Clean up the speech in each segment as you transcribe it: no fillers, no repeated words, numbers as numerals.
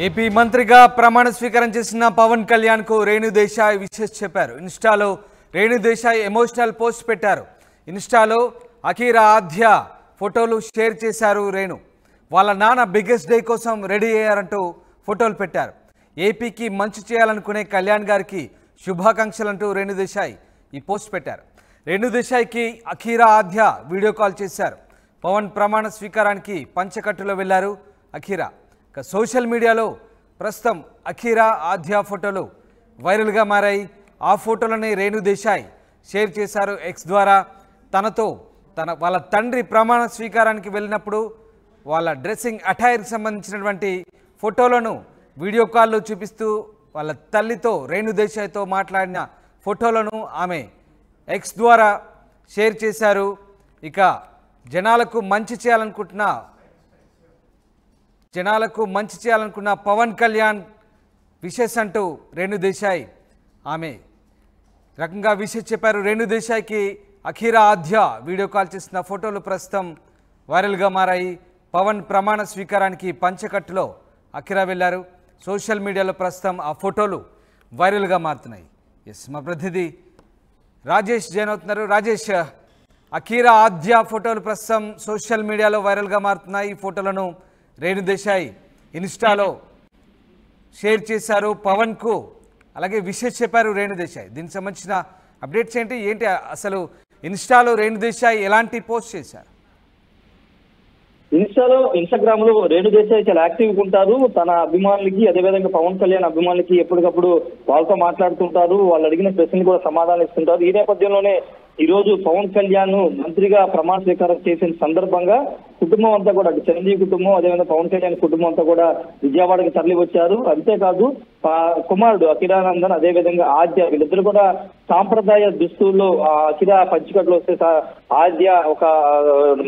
AP మంత్రిగా ప్రమాణ స్వీకారం చేసిన పవన్ కళ్యాణ్ కు రేణు దేశాయ్ విషెస్ చెప్పారు. ఇన్స్టాలో రేణు దేశాయ్ ఎమోషనల్ పోస్ట్ పెట్టారు. ఇన్స్టాలో అఖీరా ఆద్య ఫోటోలు షేర్ చేశారు. రేణు వాళ్ళ నాన్న బిగ్గెస్ట్ డే కోసం రెడీ అయ్యారంటూ ఫోటోలు పెట్టారు. ఏపీకి మంచి చేయాలనుకునే కళ్యాణ్ గారికి శుభాకాంక్షలంటూ రేణు దేశాయ్ ఈ పోస్ట్ పెట్టారు. రేణు దేశాయ్కి అఖీరా ఆద్య వీడియో కాల్ చేశారు. పవన్ ప్రమాణ స్వీకారానికి పంచకట్టులో వెళ్లారు అఖీరా. సోషల్ మీడియాలో ప్రస్తుతం అఖీరా ఆద్య ఫోటోలు వైరల్గా మారాయి. ఆ ఫోటోలని రేణు దేశాయ్ షేర్ చేశారు ఎక్స్ ద్వారా. వాళ్ళ తండ్రి ప్రమాణ స్వీకారానికి వెళ్ళినప్పుడు వాళ్ళ డ్రెస్సింగ్ అటైర్కి సంబంధించినటువంటి ఫోటోలను వీడియో కాల్లో చూపిస్తూ వాళ్ళ తల్లితో రేణు దేశాయ్తో మాట్లాడిన ఫోటోలను ఆమె ఎక్స్ ద్వారా షేర్ చేశారు. ఇక జనాలకు మంచి చేయాలనుకున్న పవన్ కళ్యాణ్ విషెస్ అంటూ రేణు దేశాయ్ ఆమె రకంగా విషెస్ చెప్పారు. రేణు దేశాయ్కి అఖీరా ఆద్య వీడియో కాల్ చేసిన ఫోటోలు ప్రస్తుతం వైరల్గా మారాయి. పవన్ ప్రమాణ స్వీకారానికి పంచకట్టులో అఖీరా వెళ్ళారు. సోషల్ మీడియాలో ప్రస్తుతం ఆ ఫోటోలు వైరల్గా మారుతున్నాయి. మా ప్రతినిధి రాజేష్ జాయిన్ అవుతున్నారు. రాజేష్, అఖీరా ఆద్య ఫోటోలు ప్రస్తుతం సోషల్ మీడియాలో వైరల్గా మారుతున్నాయి. ఈ ఫోటోలను రేణు దేశాయ్ ఇన్స్టాలో షేర్ చేశారు పవన్కు, అలాగే విషెస్ చెప్పారు రేణు దేశాయ్. దీనికి సంబంధించిన అప్డేట్స్ ఏంటి అసలు ఇన్స్టాలో రేణు దేశాయ్ ఎలాంటి పోస్ట్ చేశారు? ఇన్స్టాగ్రామ్ లో రేణు దేశాయ్ చాలా యాక్టివ్గా ఉంటారు. తన అభిమానులకి, అదేవిధంగా పవన్ కళ్యాణ్ అభిమానులకి ఎప్పటికప్పుడు వాళ్ళతో మాట్లాడుతుంటారు. వాళ్ళు అడిగిన ప్రశ్నలు కూడా సమాధానం ఇస్తుంటారు. ఈ నేపథ్యంలోనే ఈ రోజు పవన్ కళ్యాణ్ మంత్రిగా ప్రమాణ స్వీకారం చేసిన సందర్భంగా కుటుంబం అంతా కూడా, చిరంజీవి కుటుంబం, అదేవిధంగా పవన్ కళ్యాణ్ కుటుంబం అంతా కూడా విజయవాడకి తరలి వచ్చారు. అంతేకాదు కుమారుడు అఖిరానందన్, అదేవిధంగా ఆద్య, వీళ్ళిద్దరు కూడా సాంప్రదాయ దుస్తుల్లో అఖిరా పంచికట్లు వస్తే ఆద్య ఒక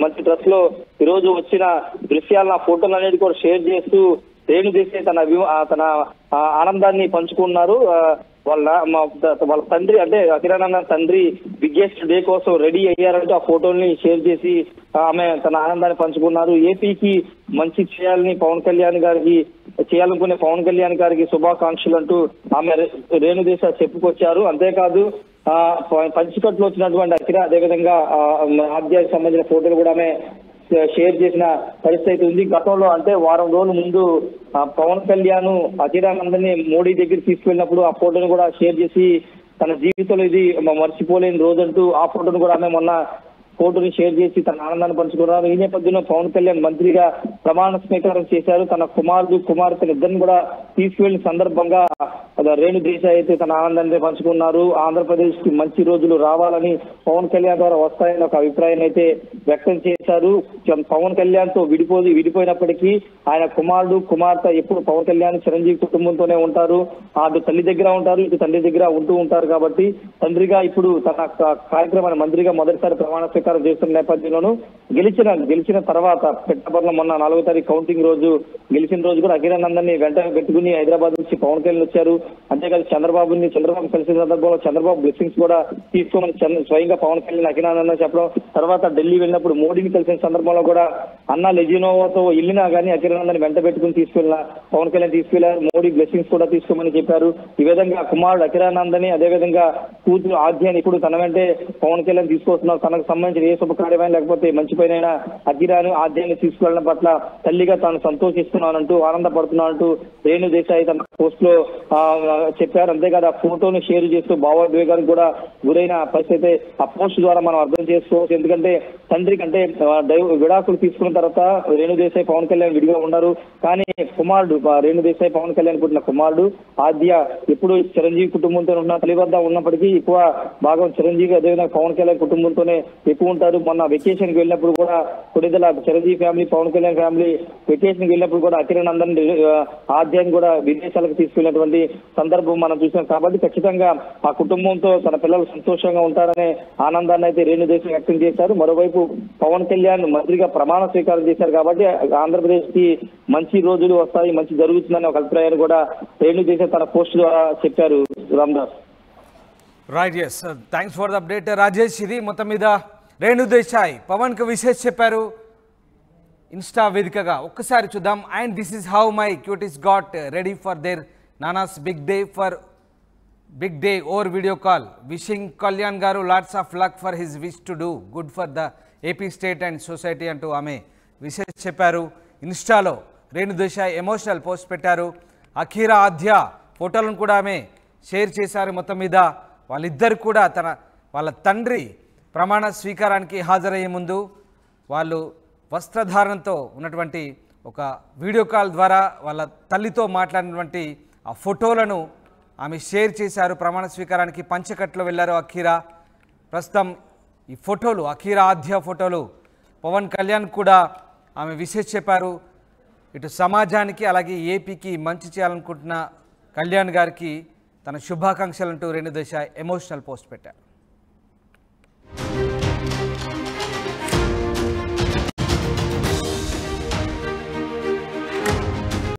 మంచి డ్రెస్ లో ఈ రోజు వచ్చిన దృశ్యాలను, ఆ ఫోటోలు అనేది కూడా షేర్ చేస్తూ రేణు దేశాయ్ తన ఆనందాన్ని పంచుకున్నారు. వాళ్ళ తండ్రి అంటే అఖిరానందన్ తండ్రి బిగ్గెస్ట్ డే కోసం రెడీ అయ్యారంటూ ఆ ఫోటోల్ని షేర్ చేసి ఆమె తన ఆనందాన్ని పంచుకున్నారు. ఏపీకి మంచి చేయాలనుకునే పవన్ కళ్యాణ్ గారికి శుభాకాంక్షలు అంటూ ఆమె రేణు దేశాయ్ చెప్పుకొచ్చారు. అంతేకాదు పంచికట్లో వచ్చినటువంటి అఖిరా, అదేవిధంగా ఆద్యానికి సంబంధించిన ఫోటోలు కూడా ఆమె షేర్ చేసిన పరిస్థితి ఉంది. గతంలో అంటే వారం రోజుల ముందు పవన్ కళ్యాణ్ అఖిరానందన్ని మోడీ దగ్గరికి తీసుకెళ్ళినప్పుడు ఆ ఫోటోను కూడా షేర్ చేసి తన జీవితంలో ఇది మర్చిపోలేని రోజు అంటూ ఆ ఫోటోను కూడా ఆమె మొన్న ఫోటోని షేర్ చేసి తన ఆనందాన్ని పంచుకున్నారు. ఈ నేపథ్యంలో పవన్ కళ్యాణ్ మంత్రిగా ప్రమాణ స్వీకారం చేశారు. తన కుమార్తె ఇద్దరిని కూడా తీసుకువెళ్లిన సందర్భంగా రేణు దేశాయ్ అయితే తన ఆనందాన్ని పంచుకున్నారు. ఆంధ్రప్రదేశ్ కి మంచి రోజులు రావాలని పవన్ కళ్యాణ్ ద్వారా వస్తాయని ఒక అభిప్రాయాన్ని అయితే వ్యక్తం చేశారు. పవన్ కళ్యాణ్ తో విడిపోయినప్పటికీ ఆయన కుమార్తె ఎప్పుడు పవన్ కళ్యాణ్ చిరంజీవి కుటుంబంతోనే ఉంటారు. అటు తల్లి దగ్గర ఉంటారు, ఇటు తండ్రి దగ్గర ఉంటూ ఉంటారు. కాబట్టి తండ్రిగా ఇప్పుడు తన కార్యక్రమాన్ని మంత్రిగా మొదటిసారి ప్రమాణ స్వీకారం చేస్తున్న నేపథ్యంలోనూ గెలిచిన తర్వాత పెట్టబడిన మొన్న 4వ తారీఖు కౌంటింగ్ రోజు గెలిచిన రోజు కూడా అఖిరానందన్ని వెంట పెట్టుకుని హైదరాబాద్ నుంచి పవన్ కళ్యాణ్ వచ్చారు. అంతేకాదు చంద్రబాబు కలిసిన సందర్భంలో చంద్రబాబు బ్లెస్సింగ్స్ కూడా తీసుకోమని స్వయంగా పవన్ కళ్యాణ్ అఖిరానందన్ చెప్పడం, తర్వాత ఢిల్లీ వెళ్ళినప్పుడు మోడీని కలిసిన సందర్భంలో కూడా అన్నా లెజినోవాతో వెళ్ళినా కానీ అఖిరానందన్ వెంట పెట్టుకుని తీసుకెళ్ళిన పవన్ కళ్యాణ్ తీసుకెళ్లారు. మోడీ బ్లెస్సింగ్స్ కూడా తీసుకోమని చెప్పారు. ఈ విధంగా కుమారుడు అఖిరానందని, అదేవిధంగా కూతురు ఆద్యాన్ని ఇప్పుడు తన వెంటే పవన్ కళ్యాణ్ తీసుకొస్తున్నారు. తనకు సంబంధించిన ఏ శుభకార్యమైన లేకపోతే మంచి పైన అఖిరాను ఆద్యాన్ని తీసుకెళ్లడం పట్ల తల్లిగా తాను సంతోషిస్తున్నానంటూ ఆనందపడుతున్నానంటూ రేణు దేశాయ్ తన పోస్ట్ లో చెప్పారు. అంతేకాదు ఆ ఫోటోను షేర్ చేస్తూ భావోద్వేగానికి కూడా గురైన పరిస్థితి ఆ పోస్ట్ ద్వారా మనం అర్థం చేసుకోవచ్చు. ఎందుకంటే తండ్రి కంటే విడాకులు తీసుకున్న తర్వాత రేణు దేశాయ్ పవన్ కళ్యాణ్ విడిగా ఉన్నారు. కానీ కుమారుడు రేణు దేశాయ్ పవన్ కళ్యాణ్ పుట్టిన కుమారుడు ఆద్య ఎప్పుడు చిరంజీవి కుటుంబంతో ఉన్న తల్లి వద్ద ఉన్నప్పటికీ ఎక్కువ భాగం చిరంజీవి, అదేవిధంగా పవన్ కళ్యాణ్ కుటుంబంతోనే ఎక్కువ ఉంటారు. మొన్న వెకేషన్ కి వెళ్ళినప్పుడు కూడా Konidela Chiranjeevi family, Pawan Kalyan family vacation కి వెళ్ళినప్పుడు కూడా అఖిరానందన్ ఆద్యాన్ని కూడా విదేశాలకు తీసుకెళ్లినటువంటి సందర్భం మనం చూసాం. కాబట్టి ఖచ్చితంగా ఆ కుటుంబంతో తన పిల్లలు సంతోషంగా ఉంటారనే ఆనందాన్ని అయితే రేణు దేశాయ్ వ్యక్తం చేశారు. మరోవైపు పవన్ కళ్యాణ్ మంత్రిగా ప్రమాణ స్వీకారం చేశారు కాబట్టి ఆంధ్రప్రదేశ్ కి మంచి రోజులు వస్తాయి, మంచి జరుగుతుందనే ఒక అభిప్రాయాన్ని కూడా రేణు దేశాయ్ తన పోస్ట్ ద్వారా చెప్పారు. Ramdas. Right, yes, thanks for the update Rajesh. ఇది మొత్తం మీద రేణు దేశాయ్ పవన్ కు విషెస్ చెప్పారు. ఇన్స్టా వేదికగా ఒక్కసారి చూద్దాం. And this is how my cuties got ready for their నానాస్ big day over video call. Wishing Kalyan garu lots of luck for his wish to do good for the AP state and society అంటూ ఆమె wishes చెప్పారు. ఇన్స్టాలో Renu Desai emotional post పెట్టారు. అఖీరా ఆద్య ఫోటోలను కూడా ఆమె share చేశారు. మొత్తం మీద వాళ్ళిద్దరు కూడా వాళ్ళ తండ్రి ప్రమాణ స్వీకారానికి హాజరయ్యే ముందు వాళ్ళు వస్త్రధారణతో ఉన్నటువంటి ఒక వీడియో కాల్ ద్వారా వాళ్ళ తల్లితో మాట్లాడినటువంటి ఆ ఫోటోలను ఆమె షేర్ చేశారు. ప్రమాణ స్వీకారానికి పంచకట్లో వెళ్ళారు అఖీరా. ప్రస్తుతం ఈ ఫోటోలు అఖీరా ఆద్య ఫోటోలు పవన్ కళ్యాణ్ కూడా ఆమె విషెస్ చెప్పారు. ఇటు సమాజానికి అలాగే ఏపీకి మంచి చేయాలనుకుంటున్న కళ్యాణ్ గారికి తన శుభాకాంక్షలంటూ రేణు దేశాయ్ ఎమోషనల్ పోస్ట్ పెట్టారు.